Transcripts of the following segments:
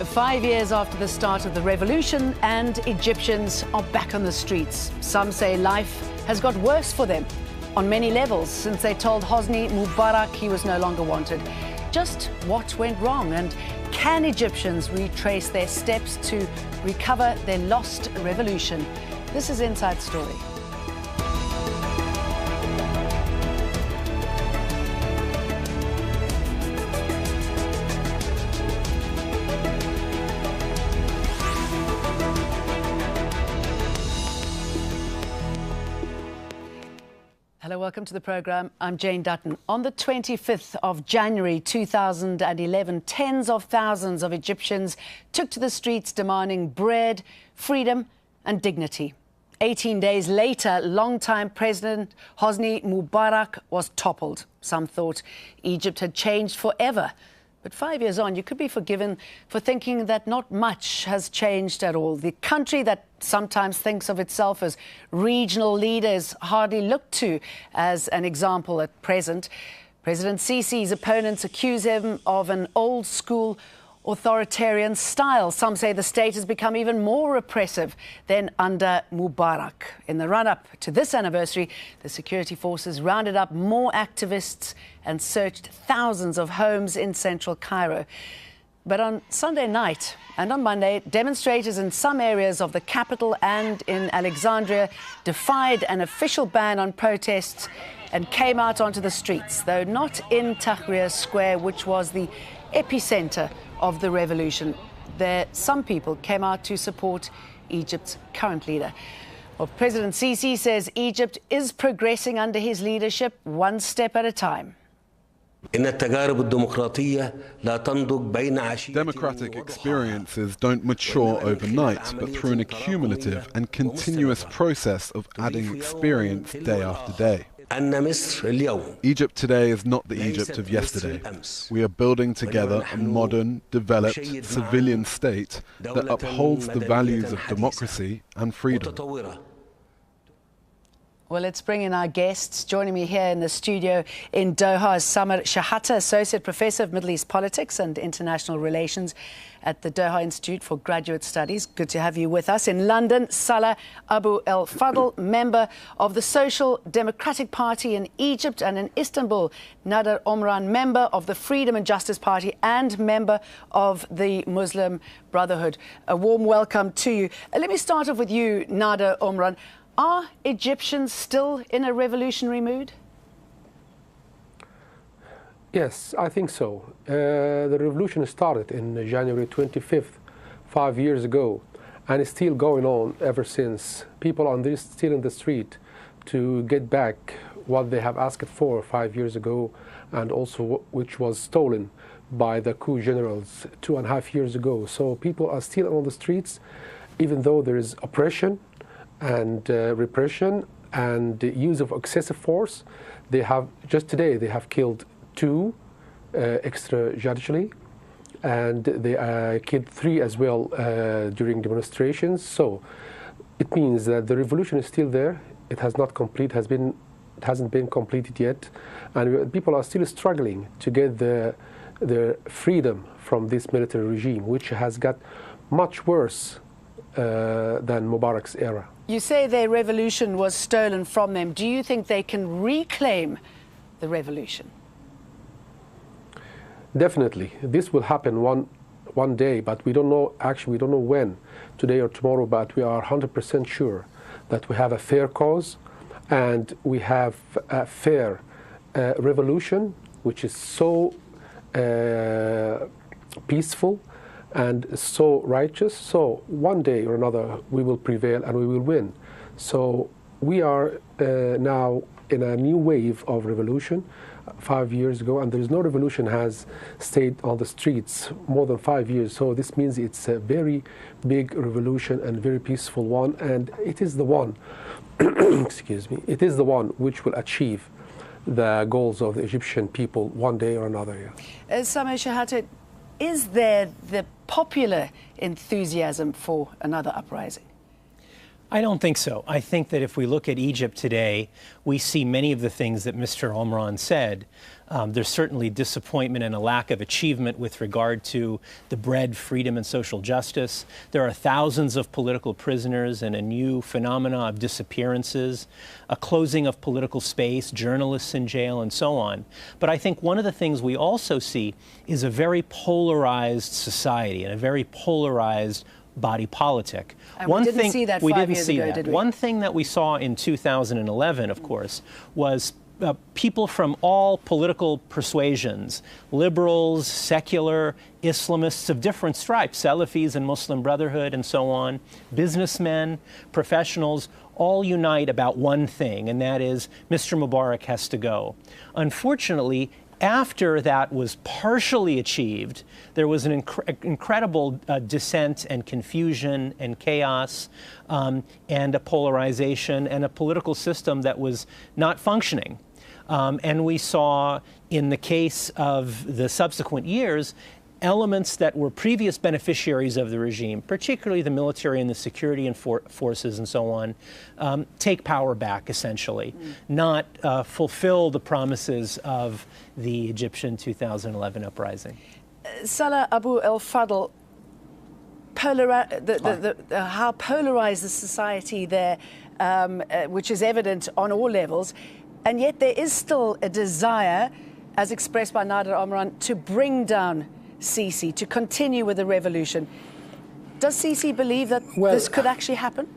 5 years after the start of the revolution, and Egyptians are back on the streets. Some say life has got worse for them on many levels since they told Hosni Mubarak he was no longer wanted. Just what went wrong, and can Egyptians retrace their steps to recover their lost revolution? This is Inside Story. Hello, welcome to the programme. I'm Jane Dutton. On the 25th of January 2011, tens of thousands of Egyptians took to the streets demanding bread, freedom and dignity. 18 days later, longtime President Hosni Mubarak was toppled. Some thought Egypt had changed forever. But 5 years on, you could be forgiven for thinking that not much has changed at all. The country that sometimes thinks of itself as regional leader is hardly looked to as an example at present. President Sisi's opponents accuse him of an old-school authoritarian style. Some say the state has become even more repressive than under Mubarak. In the run-up to this anniversary, the security forces rounded up more activists and searched thousands of homes in central Cairo. But on Sunday night and on Monday, demonstrators in some areas of the capital and in Alexandria defied an official ban on protests and came out onto the streets, though not in Tahrir Square, which was the epicenter of the revolution. There, some people came out to support Egypt's current leader. Well, President Sisi says Egypt is progressing under his leadership, one step at a time. Democratic experiences don't mature overnight, but through an accumulative and continuous process of adding experience day after day. Egypt today is not the Egypt of yesterday. We are building together a modern, developed, civilian state that upholds the values of democracy and freedom. Well, let's bring in our guests. Joining me here in the studio in Doha is Shehata, Associate Professor of Middle East Politics and International Relations at the Doha Institute for Graduate Studies. Good to have you with us. In London, Salah Abou-El-Fadl, member of the Social Democratic Party in Egypt, and in Istanbul, Nader Omran, member of the Freedom and Justice Party and member of the Muslim Brotherhood. A warm welcome to you. Let me start off with you, Nader Omran. Are Egyptians still in a revolutionary mood? Yes, I think so. The revolution started in January 25th, 5 years ago, and it's still going on ever since. People are still in the street to get back what they have asked for 5 years ago, and also which was stolen by the coup generals 2.5 years ago. So people are still on the streets, even though there is oppression and repression and use of excessive force. They have, just today, they have killed 2 extrajudicially, and they killed 3 as well during demonstrations. So it means that the revolution is still there. It has not complete, it hasn't been completed yet, and people are still struggling to get the freedom from this military regime, which has got much worse than Mubarak's era. You say their revolution was stolen from them. Do you think they can reclaim the revolution? Definitely. This will happen one day, but we don't know, actually, we don't know when, today or tomorrow, but we are 100% sure that we have a fair cause and we have a fair revolution, which is so peaceful and so righteous. So one day or another we will prevail and we will win. So we are now in a new wave of revolution 5 years ago, and there is no revolution has stayed on the streets more than 5 years. So this means it's a very big revolution and very peaceful one, and it is the one excuse me, it is the one which will achieve the goals of the Egyptian people one day or another. Yeah. Shehata, is there the popular enthusiasm for another uprising? I don't think so. I think that if we look at Egypt today, we see many of the things that Mr. Omran said. There's certainly disappointment and a lack of achievement with regard to the bread, freedom, and social justice. There are thousands of political prisoners and a new phenomena of disappearances, a closing of political space, journalists in jail, and so on. But I think one of the things we also see is a very polarized society and a very polarized body politic. And we didn't see that 5 years ago, did we? One thing that we saw in 2011, of course, was people from all political persuasions, liberals, secular, Islamists of different stripes, Salafis and Muslim Brotherhood and so on, businessmen, professionals, all unite about one thing, and that is Mr. Mubarak has to go. Unfortunately, after that was partially achieved, there was an incredible dissent and confusion and chaos and a polarization and a political system that was not functioning. And we saw in the case of the subsequent years, elements that were previous beneficiaries of the regime, particularly the military and the security and forces and so on, take power back, essentially, not fulfill the promises of the Egyptian 2011 uprising. Salah, Abou-El-Fadl, how polarized the society there, which is evident on all levels, and yet there is still a desire, as expressed by Nader Omran, to bring down Sisi, to continue with the revolution. Does Sisi believe that this could actually happen?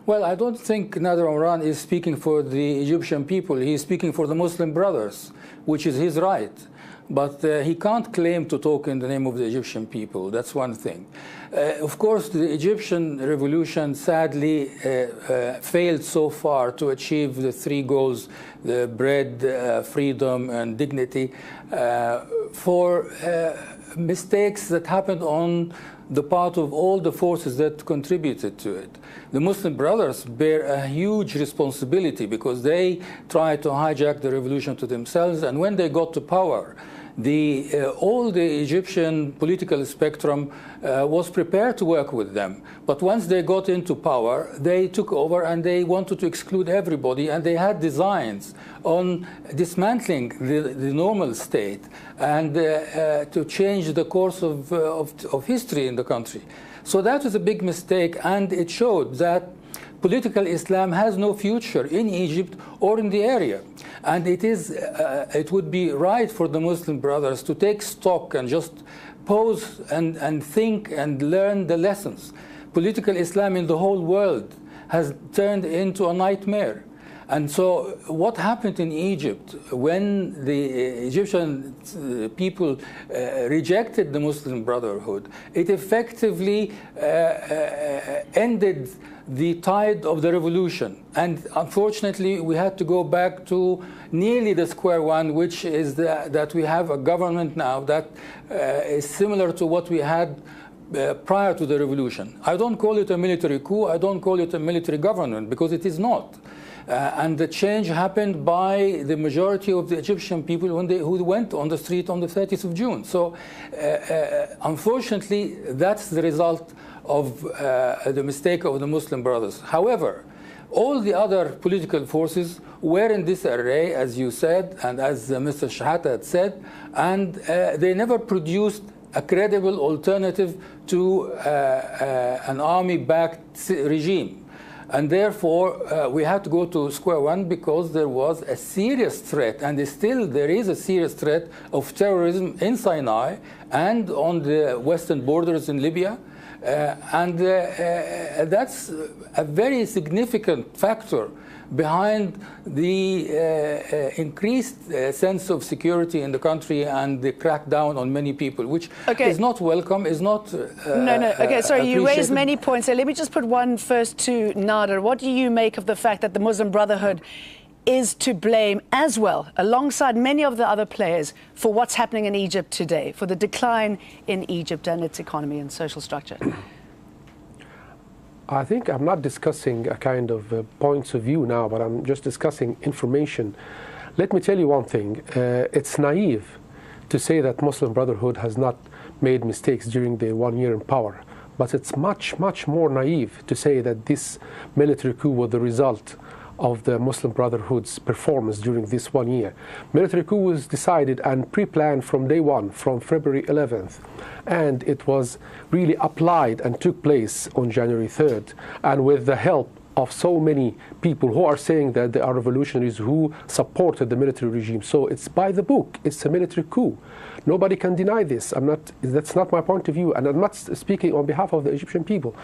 Well, I don't think Nader Omran is speaking for the Egyptian people. He is speaking for the Muslim Brothers, which is his right. But he can't claim to talk in the name of the Egyptian people. That's one thing. Of course, the Egyptian revolution sadly failed so far to achieve the three goals: the bread, freedom, and dignity, for mistakes that happened on the part of all the forces that contributed to it. The Muslim Brothers bear a huge responsibility because they tried to hijack the revolution to themselves, and when they got to power, all the Egyptian political spectrum was prepared to work with them. But once they got into power, they took over and they wanted to exclude everybody, and they had designs on dismantling the normal state and to change the course of history in the country. So that was a big mistake, and it showed that political Islam has no future in Egypt or in the area. And it would be right for the Muslim Brothers to take stock and just pause and think and learn the lessons. Political Islam in the whole world has turned into a nightmare. And so what happened in Egypt when the Egyptian people rejected the Muslim Brotherhood, it effectively ended the tide of the revolution. And unfortunately, we had to go back to nearly the square one, which is that we have a government now that is similar to what we had prior to the revolution. I don't call it a military coup. I don't call it a military government, because it is not. And the change happened by the majority of the Egyptian people who went on the street on the 30th of June. So unfortunately, that's the result of the mistake of the Muslim Brothers. However, all the other political forces were in this array, as you said, and as Mr. Shehata had said, and they never produced a credible alternative to an army-backed regime. And therefore, we had to go to square one because there was a serious threat, and still there is a serious threat of terrorism in Sinai and on the western borders in Libya. And that's a very significant factor behind the increased sense of security in the country and the crackdown on many people, which is not welcome, is not Okay, sorry, you raised many points. So let me just put one first to Nader. What do you make of the fact that the Muslim Brotherhood is to blame as well, alongside many of the other players, for what's happening in Egypt today, for the decline in Egypt and its economy and social structure? I think I'm not discussing a kind of points of view now, but I'm just discussing information. Let me tell you one thing. It's naive to say that Muslim Brotherhood has not made mistakes during the 1 year in power. But it's much, much more naive to say that this military coup was the result of the Muslim Brotherhood's performance during this 1 year. Military coup was decided and pre-planned from day one, from February 11th. And it was really applied and took place on January 3rd. And with the help of so many people who are saying that they are revolutionaries who supported the military regime. So it's by the book. It's a military coup. Nobody can deny this. That's not my point of view. And I'm not speaking on behalf of the Egyptian people.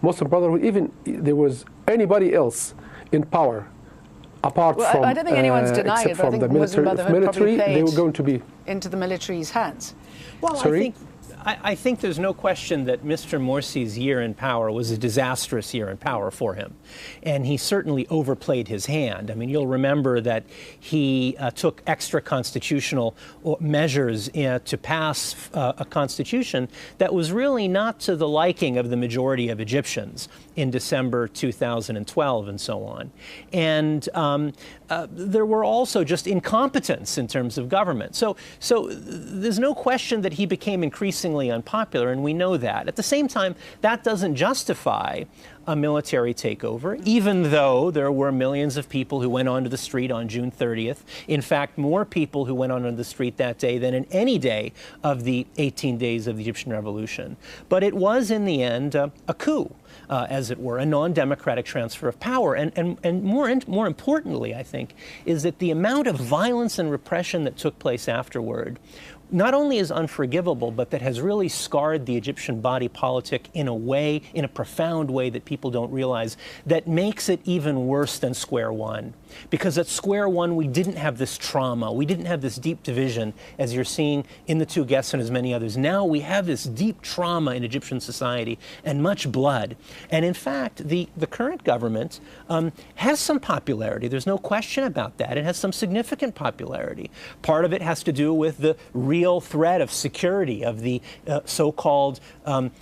Muslim Brotherhood, even there was anybody else in power, apart from I don't think anyone's denying it, but I think the military, they were going to be into the military's hands. Well, Sorry? I think there's no question that Mr. Morsi's year in power was a disastrous year in power for him. And he certainly overplayed his hand. I mean, you'll remember that he took extra constitutional measures to pass a constitution that was really not to the liking of the majority of Egyptians in December 2012 and so on. And there were also just incompetence in terms of government. So there's no question that he became increasingly unpopular, and we know that. At the same time, that doesn't justify a military takeover, even though there were millions of people who went onto the street on June 30th. In fact, more people who went onto the street that day than in any day of the 18 days of the Egyptian Revolution. But it was, in the end, a coup. As it were, a non-democratic transfer of power. And more importantly, I think, is that the amount of violence and repression that took place afterward not only is unforgivable, but that has really scarred the Egyptian body politic in a way, in a profound way that people don't realize, that makes it even worse than square one. Because at square one, we didn't have this trauma. We didn't have this deep division, as you're seeing in the two guests and as many others. Now we have this deep trauma in Egyptian society and much blood. And in fact, the current government has some popularity. There's no question about that. It has some significant popularity. Part of it has to do with the real threat of security of the so-called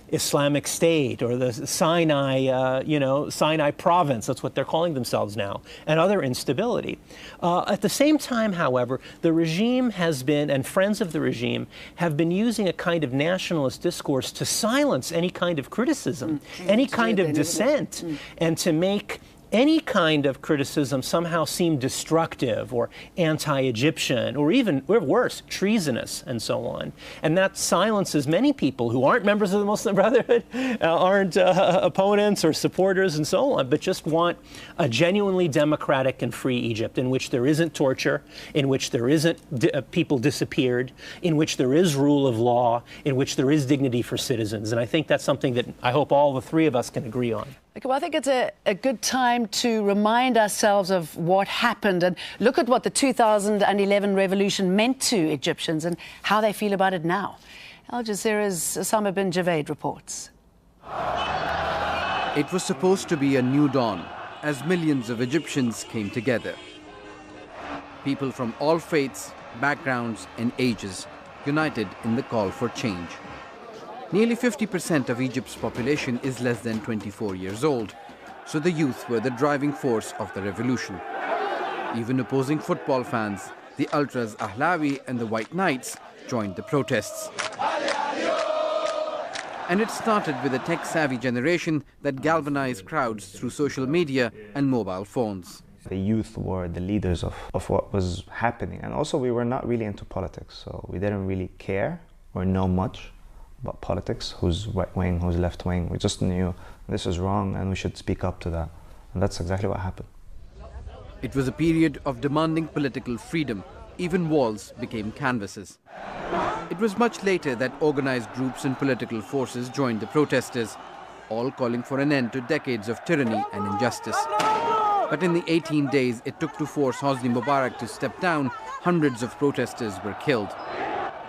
Islamic State, or the Sinai, Sinai province. That's what they're calling themselves now, and other instability. At the same time, however, the regime has been, and friends of the regime, have been using a kind of nationalist discourse to silence any kind of criticism, any kind of dissent, and to make any kind of criticism somehow seem destructive or anti-Egyptian, or even, or worse, treasonous, and so on. And that silences many people who aren't members of the Muslim Brotherhood, aren't opponents or supporters and so on, but just want a genuinely democratic and free Egypt in which there isn't torture, in which there isn't people disappeared, in which there is rule of law, in which there is dignity for citizens. And I think that's something that I hope all the three of us can agree on. Okay, well, I think it's a good time to remind ourselves of what happened and look at what the 2011 revolution meant to Egyptians and how they feel about it now. Al Jazeera's Osama bin Javaid reports. It was supposed to be a new dawn as millions of Egyptians came together. People from all faiths, backgrounds and ages united in the call for change. Nearly 50% of Egypt's population is less than 24 years old, so the youth were the driving force of the revolution. Even opposing football fans, the Ultras Ahlawi and the White Knights, joined the protests. And it started with a tech-savvy generation that galvanized crowds through social media and mobile phones. The youth were the leaders of what was happening, and also we were not really into politics, so we didn't really care or know much about politics, who's right wing, who's left wing. We just knew this is wrong and we should speak up to that. And that's exactly what happened. It was a period of demanding political freedom. Even walls became canvases. It was much later that organized groups and political forces joined the protesters, all calling for an end to decades of tyranny and injustice. But in the 18 days it took to force Hosni Mubarak to step down, hundreds of protesters were killed.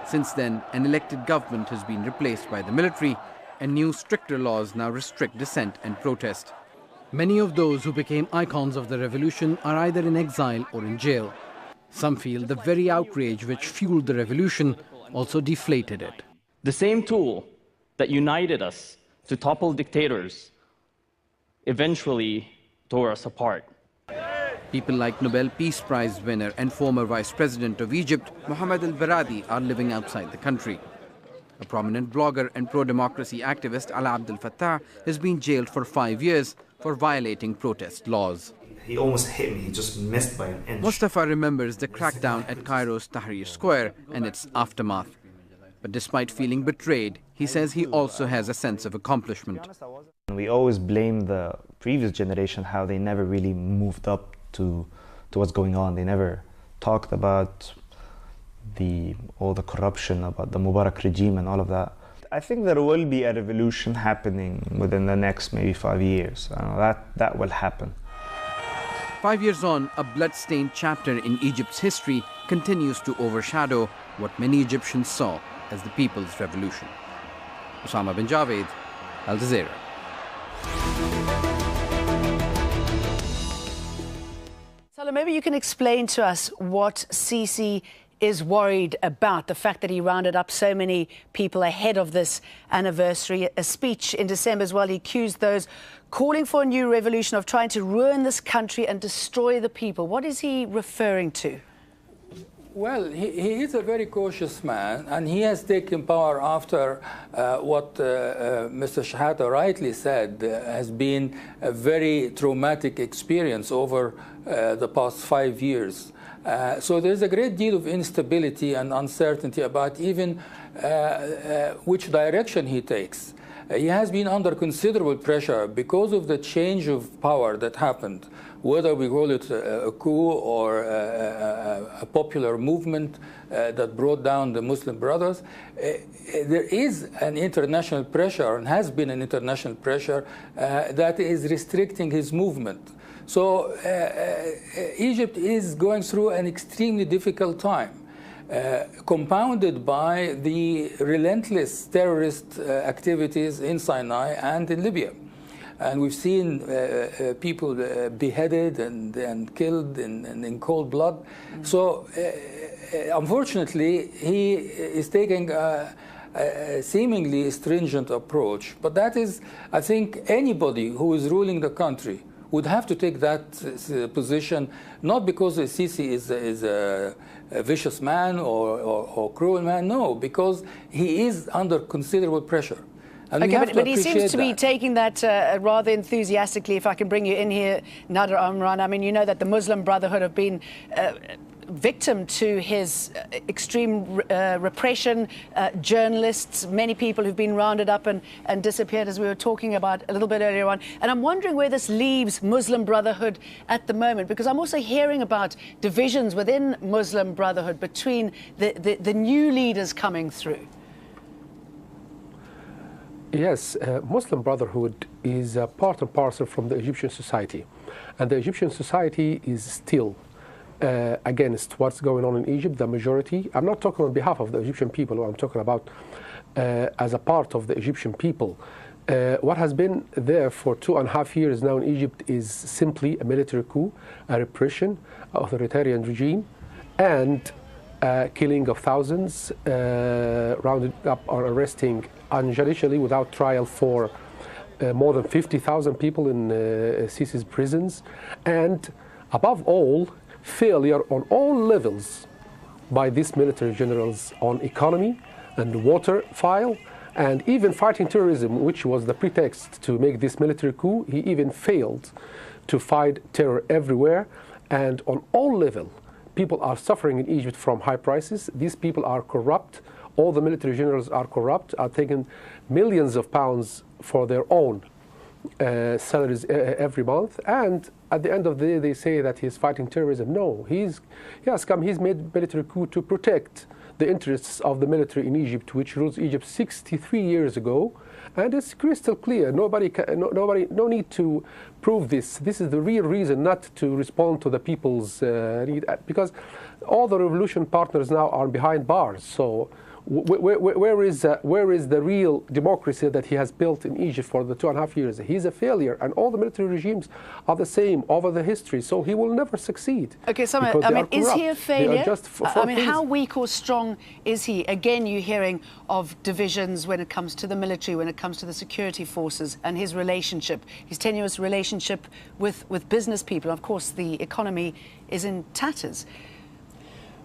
Since then, an elected government has been replaced by the military, and new stricter laws now restrict dissent and protest. Many of those who became icons of the revolution are either in exile or in jail. Some feel the very outrage which fueled the revolution also deflated it. The same tool that united us to topple dictators eventually tore us apart. People like Nobel Peace Prize winner and former Vice President of Egypt, Mohammed al-Baradi, are living outside the country. A prominent blogger and pro-democracy activist, Abou-El-Fadl, has been jailed for 5 years for violating protest laws. He almost hit me, he just missed by an inch. Mustafa remembers the crackdown at Cairo's Tahrir Square and its aftermath. But despite feeling betrayed, he says he also has a sense of accomplishment. We always blame the previous generation how they never really moved up to what's going on. They never talked about all the corruption, about the Mubarak regime and all of that. I think there will be a revolution happening within the next maybe 5 years. That will happen. 5 years on, a blood-stained chapter in Egypt's history continues to overshadow what many Egyptians saw as the People's Revolution. Osama bin Javed, Al Jazeera. Salah, maybe you can explain to us what Sisi is worried about, the fact that he rounded up so many people ahead of this anniversary. A speech in December as well, he accused those calling for a new revolution of trying to ruin this country and destroy the people. What is he referring to? Well, he is a very cautious man, and he has taken power after what Mr. Shehata rightly said has been a very traumatic experience over the past 5 years. So there's a great deal of instability and uncertainty about even which direction he takes. He has been under considerable pressure because of the change of power that happened, whether we call it a coup or a popular movement that brought down the Muslim Brothers. There is an international pressure, and has been an international pressure, that is restricting his movement. So Egypt is going through an extremely difficult time, compounded by the relentless terrorist activities in Sinai and in Libya. And we've seen people beheaded and killed in cold blood. So unfortunately, he is taking a seemingly stringent approach. But that is, I think, anybody who is ruling the country would have to take that position, not because Sisi is a vicious man or cruel man, no, because he is under considerable pressure. And okay, but he seems to be taking that rather enthusiastically. If I can bring you in here, Nader, Omran, I mean, you know that the Muslim Brotherhood have been victim to his extreme repression, journalists, many people who've been rounded up and disappeared, as we were talking about a little bit earlier on. And I'm wondering where this leaves Muslim Brotherhood at the moment, because I'm also hearing about divisions within Muslim Brotherhood between the new leaders coming through. Yes, Muslim Brotherhood is part and parcel from the Egyptian society. And the Egyptian society is still against what's going on in Egypt, the majority. I'm not talking on behalf of the Egyptian people, I'm talking about as a part of the Egyptian people. What has been there for 2.5 years now in Egypt is simply a military coup, a repression, authoritarian regime, and killing of thousands, rounded up or arresting unjudicially without trial for more than 50,000 people in Sisi's prisons, and above all, failure on all levels by these military generals on economy and water file, and even fighting terrorism, which was the pretext to make this military coup. He even failed to fight terror everywhere, and on all levels, people are suffering in Egypt from high prices. These people are corrupt. All the military generals are corrupt, are taking millions of pounds for their own salaries every month, and at the end of the day they say that he's fighting terrorism. No, he's made military coup to protect the interests of the military in Egypt, which rules Egypt 63 years ago, and it's crystal clear. No need to prove this. This is the real reason not to respond to the people's need, because all the revolution partners now are behind bars. So where is the real democracy that he has built in Egypt for the 2.5 years? He's a failure, and all the military regimes are the same over the history, so he will never succeed. Okay, so I mean, is he a failure? I mean, how weak or strong is he? Again, you're hearing of divisions when it comes to the military, when it comes to the security forces, and his relationship, his tenuous relationship with business people. Of course, the economy is in tatters.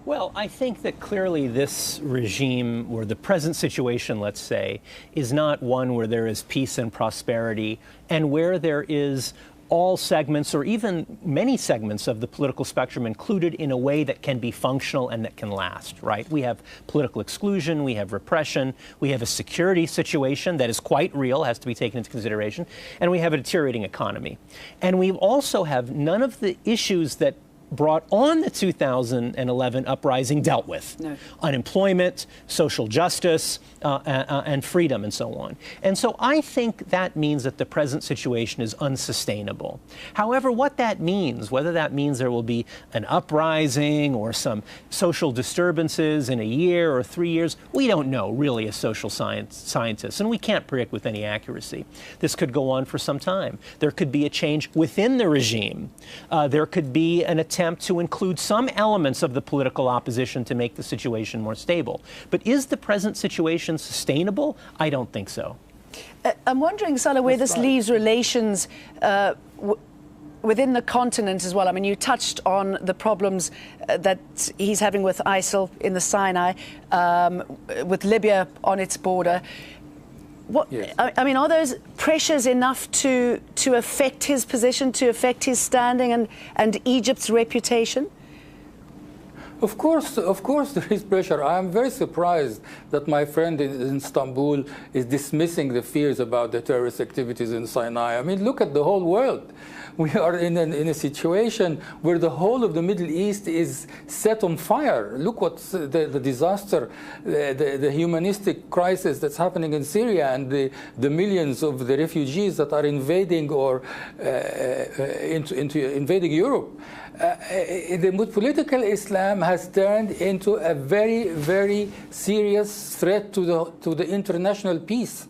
Well, I think that clearly this regime, or the present situation, let's say, is not one where there is peace and prosperity and where there is all segments or even many segments of the political spectrum included in a way that can be functional and that can last, right? We have political exclusion, we have repression, we have a security situation that is quite real, has to be taken into consideration, and we have a deteriorating economy. And we also have none of the issues that brought on the 2011 uprising dealt with. No. Unemployment, social justice, and freedom, and so on. And so I think that means that the present situation is unsustainable. However, what that means, whether that means there will be an uprising or some social disturbances in a year or 3 years, we don't know really as social scientists, and we can't predict with any accuracy. This could go on for some time. There could be a change within the regime. There could be an attempt to include some elements of the political opposition to make the situation more stable. But is the present situation sustainable? I don't think so. I'm wondering, Salah, where this leaves relations within the continent as well. I mean, you touched on the problems that he's having with ISIL in the Sinai, with Libya on its border. Yes. I mean, are those pressures enough to affect his position, to affect his standing and Egypt's reputation? Of course there is pressure. I am very surprised that my friend in Istanbul is dismissing the fears about the terrorist activities in Sinai. I mean, look at the whole world. We are in a situation where the whole of the Middle East is set on fire. Look what the disaster, the humanistic crisis that's happening in Syria, and the millions of the refugees that are invading or invading Europe. The political Islam has turned into a very, very serious threat to the international peace.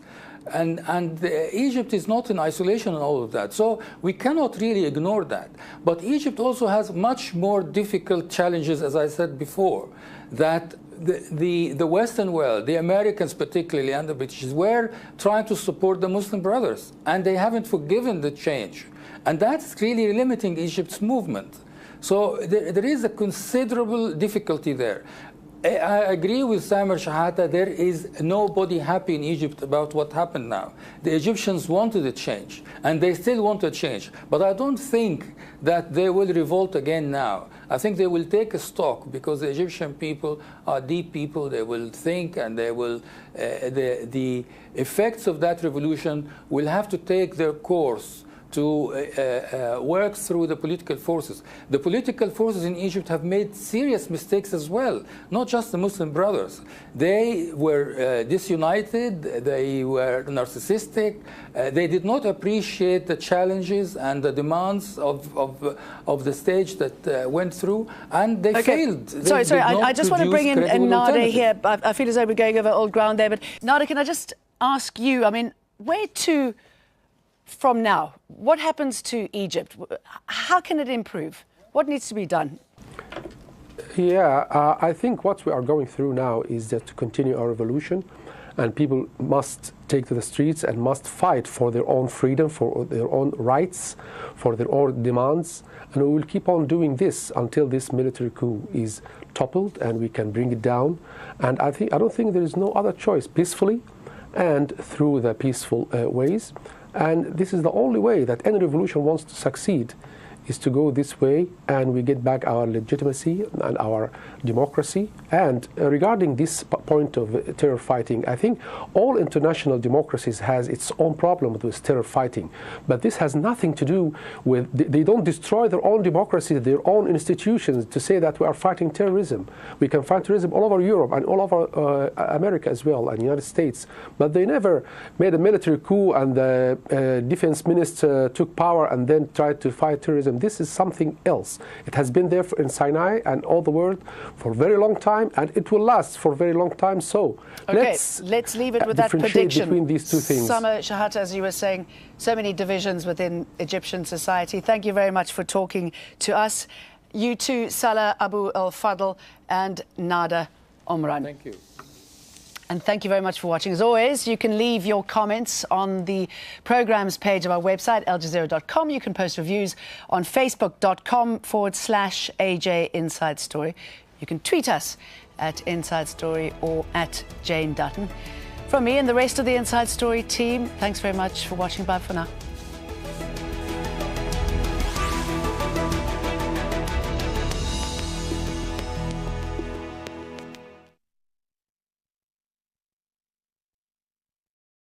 And Egypt is not in isolation in all of that. So we cannot really ignore that. But Egypt also has much more difficult challenges, as I said before, that the Western world, the Americans particularly, and the British, were trying to support the Muslim Brothers. And they haven't forgiven the change. And that's really limiting Egypt's movement. So there is a considerable difficulty there. I agree with Samer Shehata. There is nobody happy in Egypt about what happened now. The Egyptians wanted a change, and they still want a change. But I don't think that they will revolt again now. I think they will take a stock, because the Egyptian people are deep people. They will think, and they will. The effects of that revolution will have to take their course to work through the political forces. The political forces in Egypt have made serious mistakes as well, not just the Muslim Brothers. They were disunited, they were narcissistic, they did not appreciate the challenges and the demands of the stage that went through, and they failed. Sorry, I just want to bring in Nader here. I feel as though we're going over old ground there, but Nader, can I just ask you, I mean, where to from now? What happens to Egypt? How can it improve? What needs to be done? Yeah, I think what we are going through now is that to continue our revolution, and people must take to the streets and must fight for their own freedom, for their own rights, for their own demands. And we will keep on doing this until this military coup is toppled and we can bring it down. And I don't think there is no other choice, peacefully and through the peaceful ways. And this is the only way that any revolution wants to succeed, is to go this way, and we get back our legitimacy and our democracy. And regarding this point of terror fighting, I think all international democracies has its own problem with terror fighting. But this has nothing to do with, they don't destroy their own democracy, their own institutions, to say that we are fighting terrorism. We can fight terrorism all over Europe and all over America as well, and the United States. But they never made a military coup and the defense minister took power and then tried to fight terrorism. This is something else. It has been there in Sinai and all the world for a very long time, and it will last for a very long time. So let's leave it with that prediction. Between these two things. Samer Shehata, as you were saying, so many divisions within Egyptian society. Thank you very much for talking to us. You too, Salah, Abou-El-Fadl, and Nader Omran. Thank you. And thank you very much for watching. As always, you can leave your comments on the program's page of our website, aljazeera.com. You can post reviews on facebook.com/AJ Inside Story. You can tweet us at Inside Story or at Jane Dutton. From me and the rest of the Inside Story team, thanks very much for watching. Bye for now.